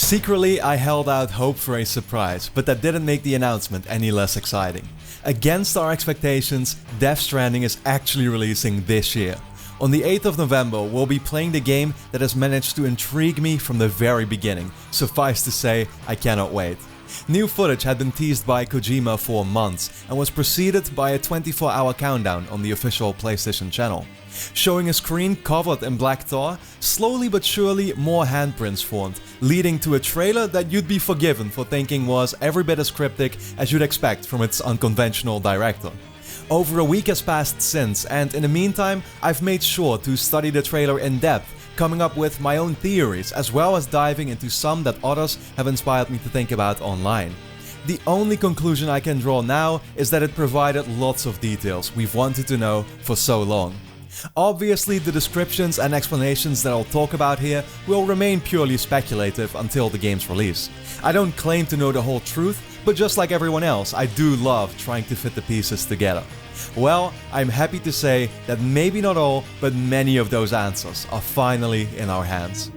Secretly, I held out hope for a surprise, but that didn't make the announcement any less exciting. Against our expectations, Death Stranding is actually releasing this year. On the 8th of November, we'll be playing the game that has managed to intrigue me from the very beginning. Suffice to say, I cannot wait. New footage had been teased by Kojima for months and was preceded by a 24-hour countdown on the official PlayStation channel. Showing a screen covered in black tar, slowly but surely more handprints formed, leading to a trailer that you'd be forgiven for thinking was every bit as cryptic as you'd expect from its unconventional director. Over a week has passed since, and in the meantime, I've made sure to study the trailer in depth, coming up with my own theories, as well as diving into some that others have inspired me to think about online. The only conclusion I can draw now is that it provided lots of details we've wanted to know for so long. Obviously, the descriptions and explanations that I'll talk about here will remain purely speculative until the game's release. I don't claim to know the whole truth, but just like everyone else, I do love trying to fit the pieces together. Well, I'm happy to say that maybe not all, but many of those answers are finally in our hands.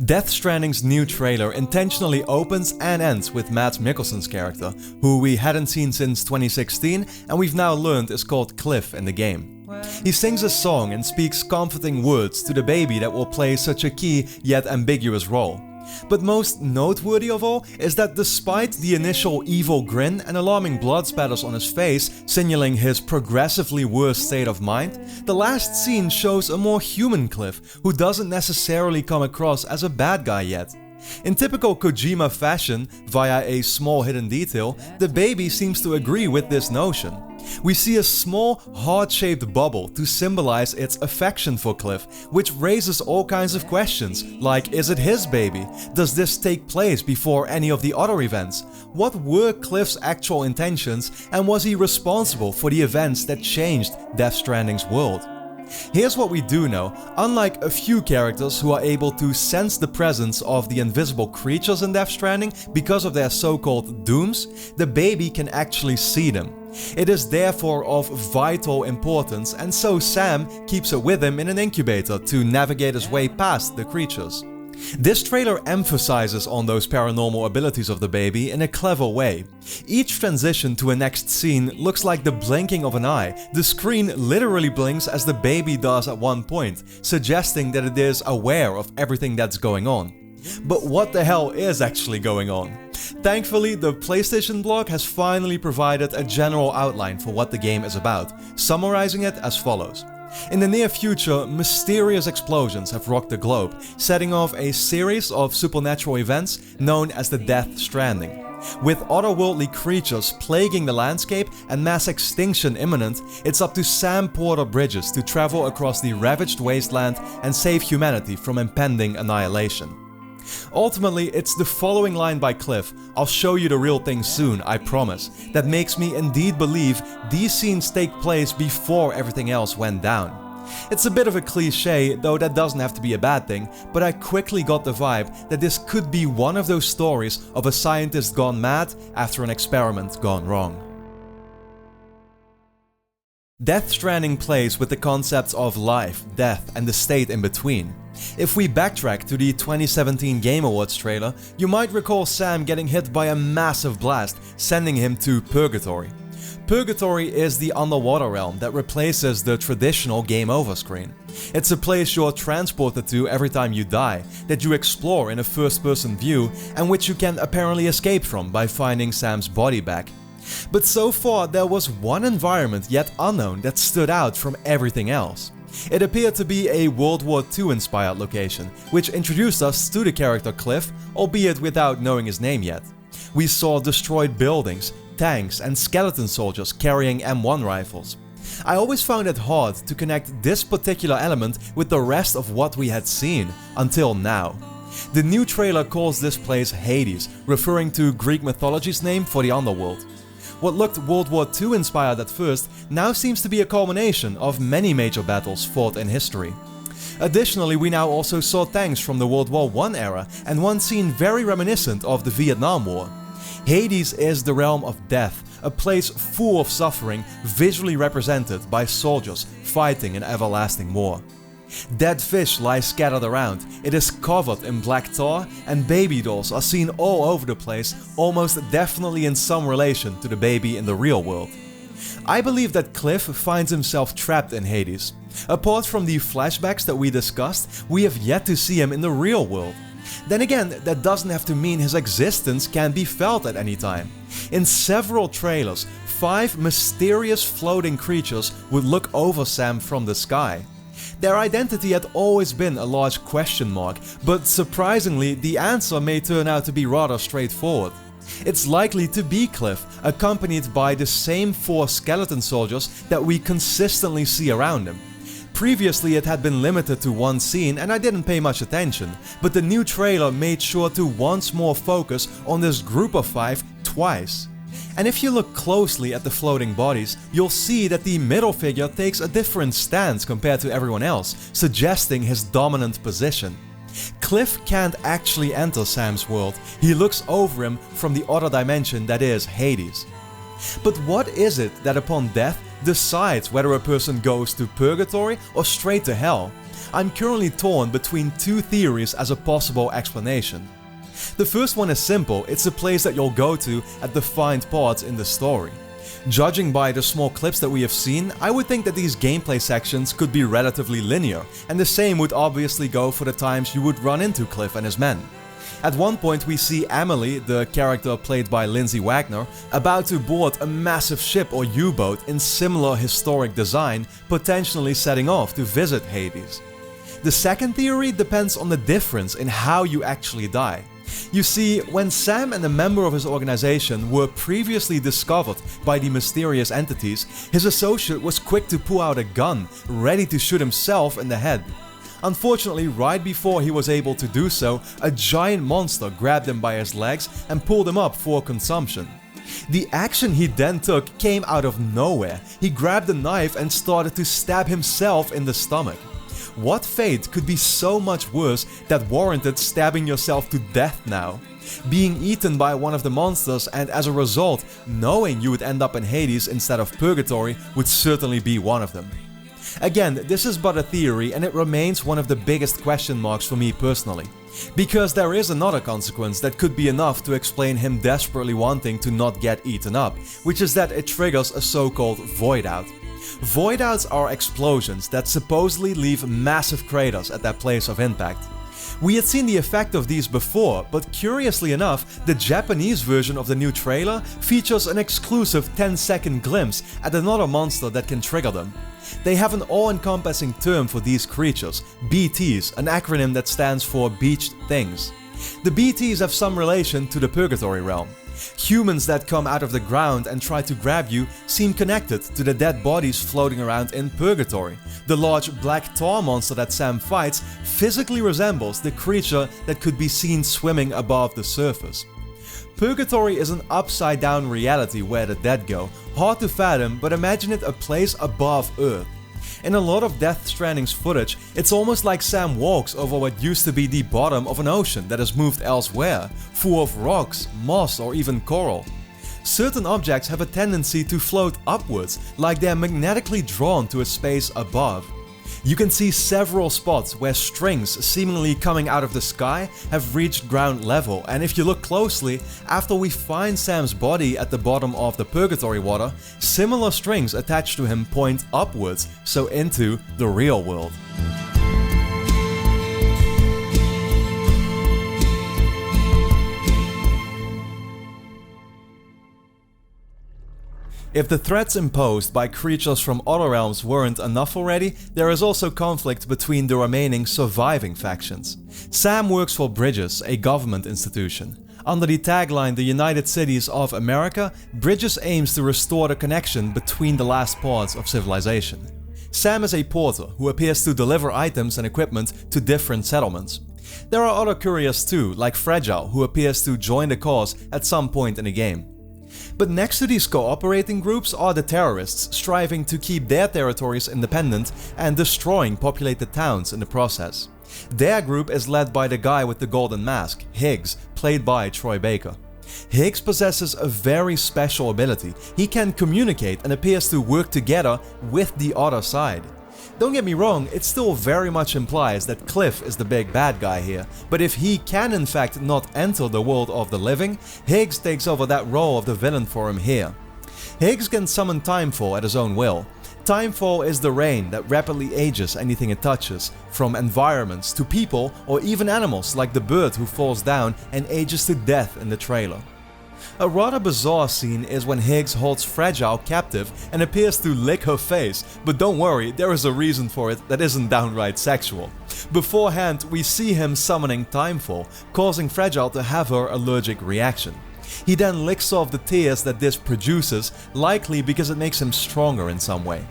Death Stranding's new trailer intentionally opens and ends with Mads Mikkelsen's character, who we hadn't seen since 2016 and we've now learned is called Cliff in the game. He sings a song and speaks comforting words to the baby that will play such a key yet ambiguous role. But most noteworthy of all is that despite the initial evil grin and alarming blood spatters on his face signaling his progressively worse state of mind, the last scene shows a more human Cliff who doesn't necessarily come across as a bad guy yet. In typical Kojima fashion, via a small hidden detail, the baby seems to agree with this notion. We see a small, heart-shaped bubble to symbolize its affection for Cliff, which raises all kinds of questions, like is it his baby? Does this take place before any of the other events? What were Cliff's actual intentions, and was he responsible for the events that changed Death Stranding's world? Here's what we do know: unlike a few characters who are able to sense the presence of the invisible creatures in Death Stranding because of their so-called dooms, the baby can actually see them. It is therefore of vital importance, and so Sam keeps it with him in an incubator to navigate his way past the creatures. This trailer emphasizes on those paranormal abilities of the baby in a clever way. Each transition to a next scene looks like the blinking of an eye. The screen literally blinks as the baby does at one point, suggesting that it is aware of everything that's going on. But what the hell is actually going on? Thankfully, the PlayStation blog has finally provided a general outline for what the game is about, summarizing it as follows. In the near future, mysterious explosions have rocked the globe, setting off a series of supernatural events known as the Death Stranding. With otherworldly creatures plaguing the landscape and mass extinction imminent, it's up to Sam Porter Bridges to travel across the ravaged wasteland and save humanity from impending annihilation. Ultimately, it's the following line by Cliff, "I'll show you the real thing soon, I promise," that makes me indeed believe these scenes take place before everything else went down. It's a bit of a cliche, though that doesn't have to be a bad thing, but I quickly got the vibe that this could be one of those stories of a scientist gone mad after an experiment gone wrong. Death Stranding plays with the concepts of life, death, and the state in between. If we backtrack to the 2017 Game Awards trailer, you might recall Sam getting hit by a massive blast, sending him to Purgatory. Purgatory is the underwater realm that replaces the traditional game over screen. It's a place you're transported to every time you die, that you explore in a first-person view, and which you can apparently escape from by finding Sam's body back. But so far, there was one environment yet unknown that stood out from everything else. It appeared to be a World War II inspired location, which introduced us to the character Cliff, albeit without knowing his name yet. We saw destroyed buildings, tanks, and skeleton soldiers carrying M1 rifles. I always found it hard to connect this particular element with the rest of what we had seen, until now. The new trailer calls this place Hades, referring to Greek mythology's name for the underworld. What looked World War II inspired at first now seems to be a culmination of many major battles fought in history. Additionally, we now also saw tanks from the World War I era and one scene very reminiscent of the Vietnam War. Hades is the realm of death, a place full of suffering, visually represented by soldiers fighting in everlasting war. Dead fish lie scattered around, it is covered in black tar, and baby dolls are seen all over the place, almost definitely in some relation to the baby in the real world. I believe that Cliff finds himself trapped in Hades. Apart from the flashbacks that we discussed, we have yet to see him in the real world. Then again, that doesn't have to mean his existence can be felt at any time. In several trailers, 5 mysterious floating creatures would look over Sam from the sky. Their identity had always been a large question mark, but surprisingly, the answer may turn out to be rather straightforward. It's likely to be Cliff, accompanied by the same 4 skeleton soldiers that we consistently see around him. Previously it had been limited to one scene and I didn't pay much attention, but the new trailer made sure to once more focus on this group of 5 twice. And if you look closely at the floating bodies, you'll see that the middle figure takes a different stance compared to everyone else, suggesting his dominant position. Cliff can't actually enter Sam's world, he looks over him from the other dimension that is Hades. But what is it that upon death decides whether a person goes to purgatory or straight to hell? I'm currently torn between 2 theories as a possible explanation. The first one is simple, it's a place that you'll go to at defined parts in the story. Judging by the small clips that we have seen, I would think that these gameplay sections could be relatively linear, and the same would obviously go for the times you would run into Cliff and his men. At one point we see Emily, the character played by Lindsay Wagner, about to board a massive ship or U-boat in similar historic design, potentially setting off to visit Hades. The second theory depends on the difference in how you actually die. You see, when Sam and a member of his organization were previously discovered by the mysterious entities, his associate was quick to pull out a gun, ready to shoot himself in the head. Unfortunately, right before he was able to do so, a giant monster grabbed him by his legs and pulled him up for consumption. The action he then took came out of nowhere. He grabbed a knife and started to stab himself in the stomach. What fate could be so much worse that warranted stabbing yourself to death now? Being eaten by one of the monsters and as a result, knowing you would end up in Hades instead of purgatory would certainly be one of them. Again, this is but a theory and it remains one of the biggest question marks for me personally. Because there is another consequence that could be enough to explain him desperately wanting to not get eaten up, which is that it triggers a so-called void out. Void outs are explosions that supposedly leave massive craters at their place of impact. We had seen the effect of these before, but curiously enough, the Japanese version of the new trailer features an exclusive 10-second glimpse at another monster that can trigger them. They have an all-encompassing term for these creatures, BTs, an acronym that stands for Beached Things. The BTs have some relation to the purgatory realm. Humans that come out of the ground and try to grab you seem connected to the dead bodies floating around in purgatory. The large black tar monster that Sam fights physically resembles the creature that could be seen swimming above the surface. Purgatory is an upside-down reality where the dead go. Hard to fathom, but imagine it a place above Earth. In a lot of Death Stranding's footage, it's almost like Sam walks over what used to be the bottom of an ocean that has moved elsewhere, full of rocks, moss or even coral. Certain objects have a tendency to float upwards, like they're magnetically drawn to a space above. You can see several spots where strings seemingly coming out of the sky have reached ground level, and if you look closely, after we find Sam's body at the bottom of the purgatory water, similar strings attached to him point upwards, so into the real world. If the threats imposed by creatures from other realms weren't enough already, there is also conflict between the remaining surviving factions. Sam works for Bridges, a government institution. Under the tagline The United Cities of America, Bridges aims to restore the connection between the last parts of civilization. Sam is a porter who appears to deliver items and equipment to different settlements. There are other couriers too, like Fragile, who appears to join the cause at some point in the game. But next to these cooperating groups are the terrorists, striving to keep their territories independent and destroying populated towns in the process. Their group is led by the guy with the golden mask, Higgs, played by Troy Baker. Higgs possesses a very special ability. He can communicate and appears to work together with the other side. Don't get me wrong, it still very much implies that Cliff is the big bad guy here, but if he can in fact not enter the world of the living, Higgs takes over that role of the villain for him here. Higgs can summon Timefall at his own will. Timefall is the rain that rapidly ages anything it touches, from environments to people or even animals like the bird who falls down and ages to death in the trailer. A rather bizarre scene is when Higgs holds Fragile captive and appears to lick her face, but don't worry, there is a reason for it that isn't downright sexual. Beforehand, we see him summoning Timefall, causing Fragile to have her allergic reaction. He then licks off the tears that this produces, likely because it makes him stronger in some way.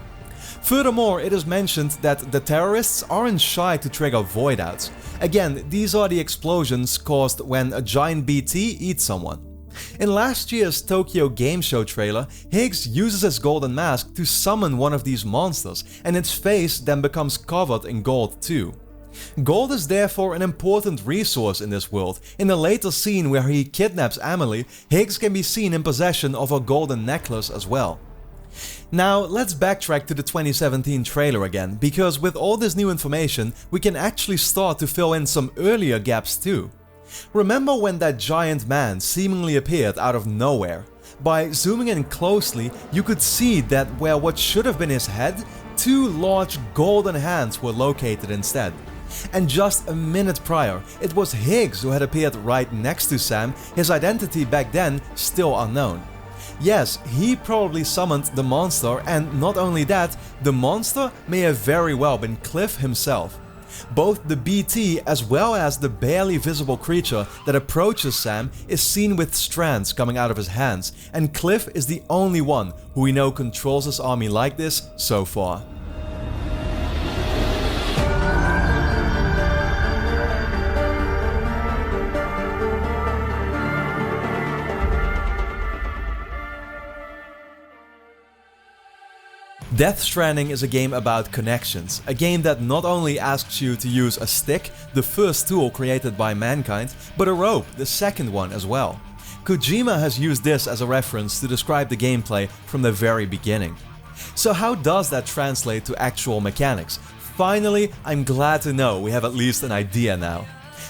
Furthermore, it is mentioned that the terrorists aren't shy to trigger void outs. Again, these are the explosions caused when a giant BT eats someone. In last year's Tokyo Game Show trailer, Higgs uses his golden mask to summon one of these monsters, and its face then becomes covered in gold too. Gold is therefore an important resource in this world. In a later scene where he kidnaps Emily, Higgs can be seen in possession of a golden necklace as well. Now let's backtrack to the 2017 trailer again, because with all this new information, we can actually start to fill in some earlier gaps too. Remember when that giant man seemingly appeared out of nowhere? By zooming in closely, you could see that where what should have been his head, two large golden hands were located instead. And just a minute prior, it was Higgs who had appeared right next to Sam, his identity back then still unknown. Yes, he probably summoned the monster, and not only that, the monster may have very well been Cliff himself. Both the BT as well as the barely visible creature that approaches Sam is seen with strands coming out of his hands, and Cliff is the only one who we know controls his army like this so far. Death Stranding is a game about connections, a game that not only asks you to use a stick, the first tool created by mankind, but a rope, the second one as well. Kojima has used this as a reference to describe the gameplay from the very beginning. So how does that translate to actual mechanics? Finally, I'm glad to know we have at least an idea now.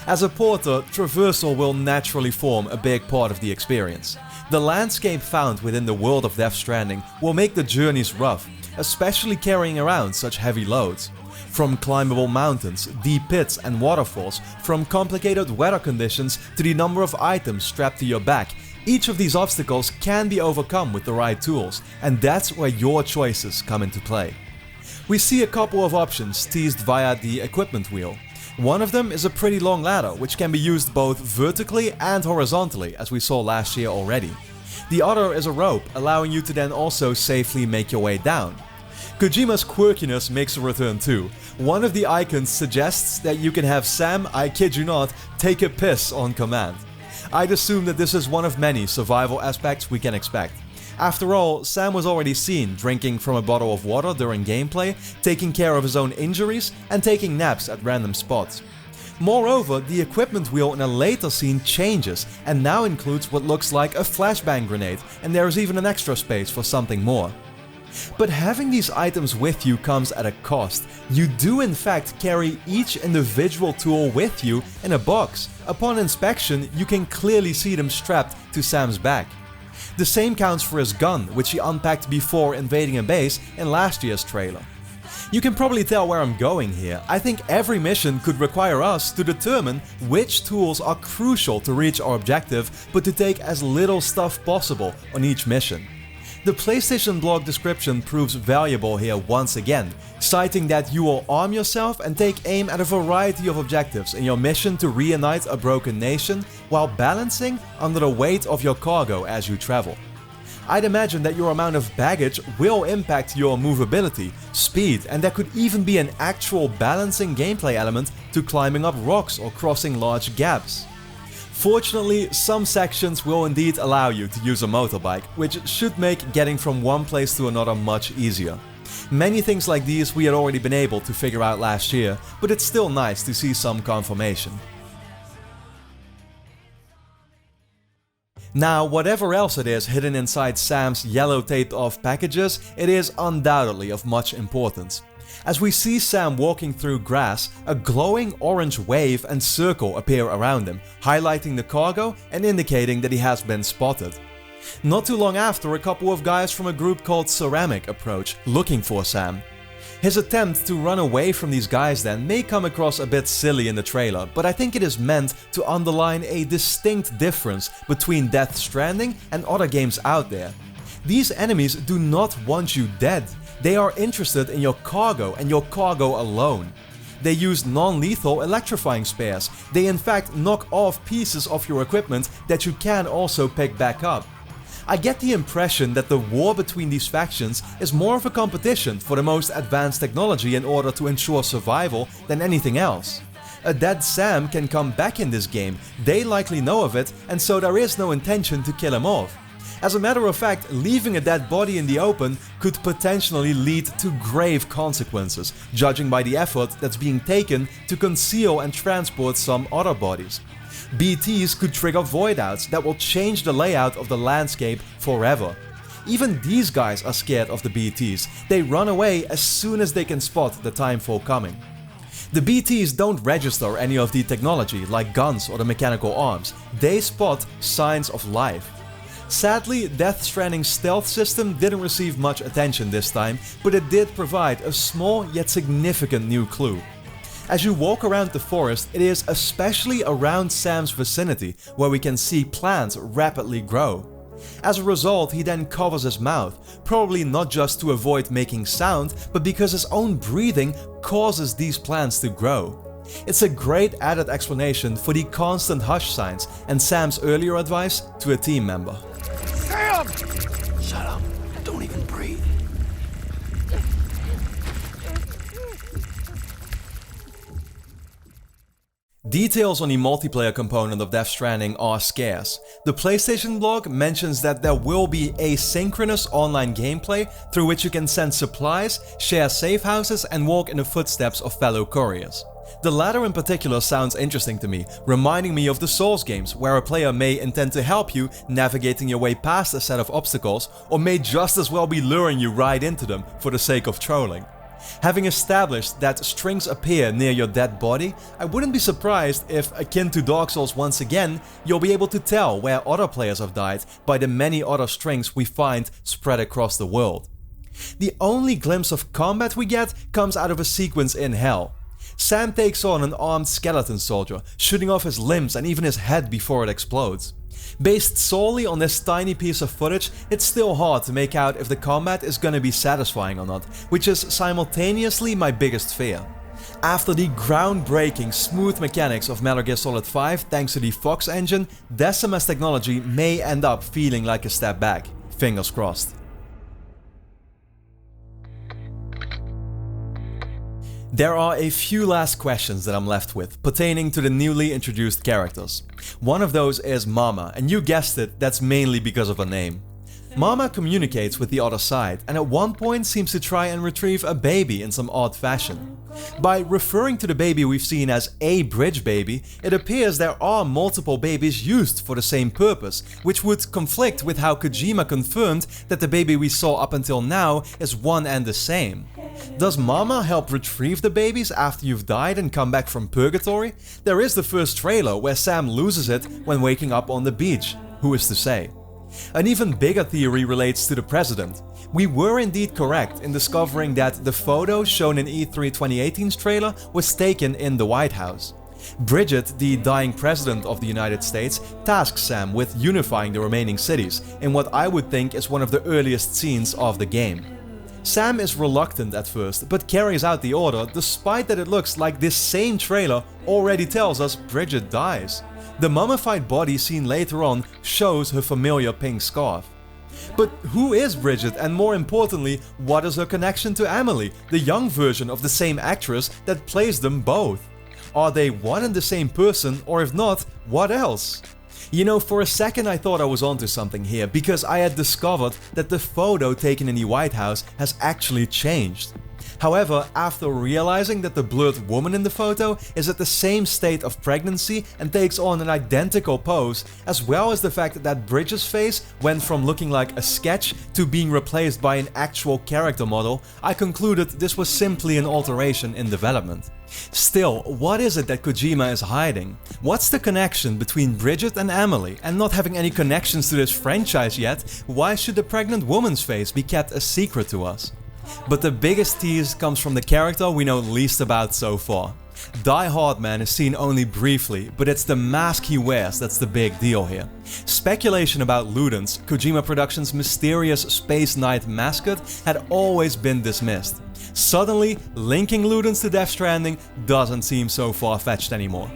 As a porter, traversal will naturally form a big part of the experience. The landscape found within the world of Death Stranding will make the journeys rough, especially carrying around such heavy loads. From climbable mountains, deep pits and waterfalls, from complicated weather conditions to the number of items strapped to your back, each of these obstacles can be overcome with the right tools, and that's where your choices come into play. We see a couple of options teased via the equipment wheel. One of them is a pretty long ladder, which can be used both vertically and horizontally, as we saw last year already. The other is a rope, allowing you to then also safely make your way down. Kojima's quirkiness makes a return too. One of the icons suggests that you can have Sam, I kid you not, take a piss on command. I'd assume that this is one of many survival aspects we can expect. After all, Sam was already seen drinking from a bottle of water during gameplay, taking care of his own injuries, and taking naps at random spots. Moreover, the equipment wheel in a later scene changes and now includes what looks like a flashbang grenade, and there is even an extra space for something more. But having these items with you comes at a cost. You do in fact carry each individual tool with you in a box. Upon inspection, you can clearly see them strapped to Sam's back. The same counts for his gun, which he unpacked before invading a base in last year's trailer. You can probably tell where I'm going here. I think every mission could require us to determine which tools are crucial to reach our objective, but to take as little stuff possible on each mission. The PlayStation blog description proves valuable here once again, citing that you will arm yourself and take aim at a variety of objectives in your mission to reunite a broken nation while balancing under the weight of your cargo as you travel. I'd imagine that your amount of baggage will impact your movability, speed, and there could even be an actual balancing gameplay element to climbing up rocks or crossing large gaps. Fortunately, some sections will indeed allow you to use a motorbike, which should make getting from one place to another much easier. Many things like these we had already been able to figure out last year, but it's still nice to see some confirmation. Now, whatever else it is hidden inside Sam's yellow taped off packages, it is undoubtedly of much importance. As we see Sam walking through grass, a glowing orange wave and circle appear around him, highlighting the cargo and indicating that he has been spotted. Not too long after, a couple of guys from a group called Ceramic approach, looking for Sam. His attempt to run away from these guys then may come across a bit silly in the trailer, but I think it is meant to underline a distinct difference between Death Stranding and other games out there. These enemies do not want you dead. They are interested in your cargo and your cargo alone. They use non-lethal electrifying spares. They in fact knock off pieces of your equipment that you can also pick back up. I get the impression that the war between these factions is more of a competition for the most advanced technology in order to ensure survival than anything else. A dead Sam can come back in this game, they likely know of it, and so there is no intention to kill him off. As a matter of fact, leaving a dead body in the open could potentially lead to grave consequences, judging by the effort that's being taken to conceal and transport some other bodies. BTs could trigger voidouts that will change the layout of the landscape forever. Even these guys are scared of the BTs. They run away as soon as they can spot the timefall coming. The BTs don't register any of the technology like guns or the mechanical arms. They spot signs of life. Sadly, Death Stranding's stealth system didn't receive much attention this time, but it did provide a small yet significant new clue. As you walk around the forest, it is especially around Sam's vicinity where we can see plants rapidly grow. As a result, he then covers his mouth, probably not just to avoid making sound, but because his own breathing causes these plants to grow. It's a great added explanation for the constant hush signs and Sam's earlier advice to a team member. Sam! Shut up. Don't even breathe. Details on the multiplayer component of Death Stranding are scarce. The PlayStation blog mentions that there will be asynchronous online gameplay through which you can send supplies, share safe houses and walk in the footsteps of fellow couriers. The latter in particular sounds interesting to me, reminding me of the Souls games, where a player may intend to help you navigating your way past a set of obstacles, or may just as well be luring you right into them for the sake of trolling. Having established that strings appear near your dead body, I wouldn't be surprised if, akin to Dark Souls once again, you'll be able to tell where other players have died by the many other strings we find spread across the world. The only glimpse of combat we get comes out of a sequence in Hell. Sam takes on an armed skeleton soldier, shooting off his limbs and even his head before it explodes. Based solely on this tiny piece of footage, it's still hard to make out if the combat is gonna be satisfying or not, which is simultaneously my biggest fear. After the groundbreaking smooth mechanics of Metal Gear Solid 5 thanks to the Fox engine, Decima's technology may end up feeling like a step back. Fingers crossed. There are a few last questions that I'm left with, pertaining to the newly introduced characters. One of those is Mama, and you guessed it, that's mainly because of her name. Mama communicates with the other side, and at one point seems to try and retrieve a baby in some odd fashion. By referring to the baby we've seen as a bridge baby, it appears there are multiple babies used for the same purpose, which would conflict with how Kojima confirmed that the baby we saw up until now is one and the same. Does Mama help retrieve the babies after you've died and come back from purgatory? There is the first trailer where Sam loses it when waking up on the beach. Who is to say? An even bigger theory relates to the president. We were indeed correct in discovering that the photo shown in E3 2018's trailer was taken in the White House. Bridget, the dying president of the United States, tasks Sam with unifying the remaining cities, in what I would think is one of the earliest scenes of the game. Sam is reluctant at first, but carries out the order despite that it looks like this same trailer already tells us Bridget dies. The mummified body seen later on shows her familiar pink scarf. But who is Bridget, and more importantly, what is her connection to Emily, the young version of the same actress that plays them both? Are they one and the same person, or if not, what else? You know, for a second I thought I was onto something here, because I had discovered that the photo taken in the White House has actually changed. However, after realizing that the blurred woman in the photo is at the same state of pregnancy and takes on an identical pose, as well as the fact that Bridget's face went from looking like a sketch to being replaced by an actual character model, I concluded this was simply an alteration in development. Still, what is it that Kojima is hiding? What's the connection between Bridget and Emily? And not having any connections to this franchise yet, why should the pregnant woman's face be kept a secret to us? But the biggest tease comes from the character we know least about so far. Die Hard Man is seen only briefly, but it's the mask he wears that's the big deal here. Speculation about Ludens, Kojima Productions' mysterious Space Knight mascot, had always been dismissed. Suddenly, linking Ludens to Death Stranding doesn't seem so far-fetched anymore.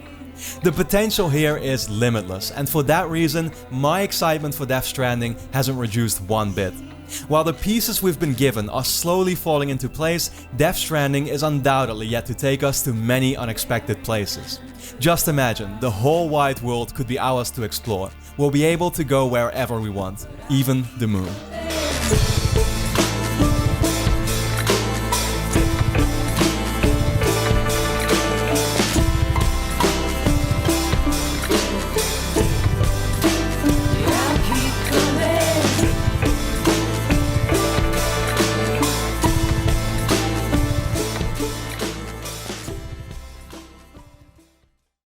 The potential here is limitless, and for that reason, my excitement for Death Stranding hasn't reduced one bit. While the pieces we've been given are slowly falling into place, Death Stranding is undoubtedly yet to take us to many unexpected places. Just imagine, the whole wide world could be ours to explore. We'll be able to go wherever we want, even the moon.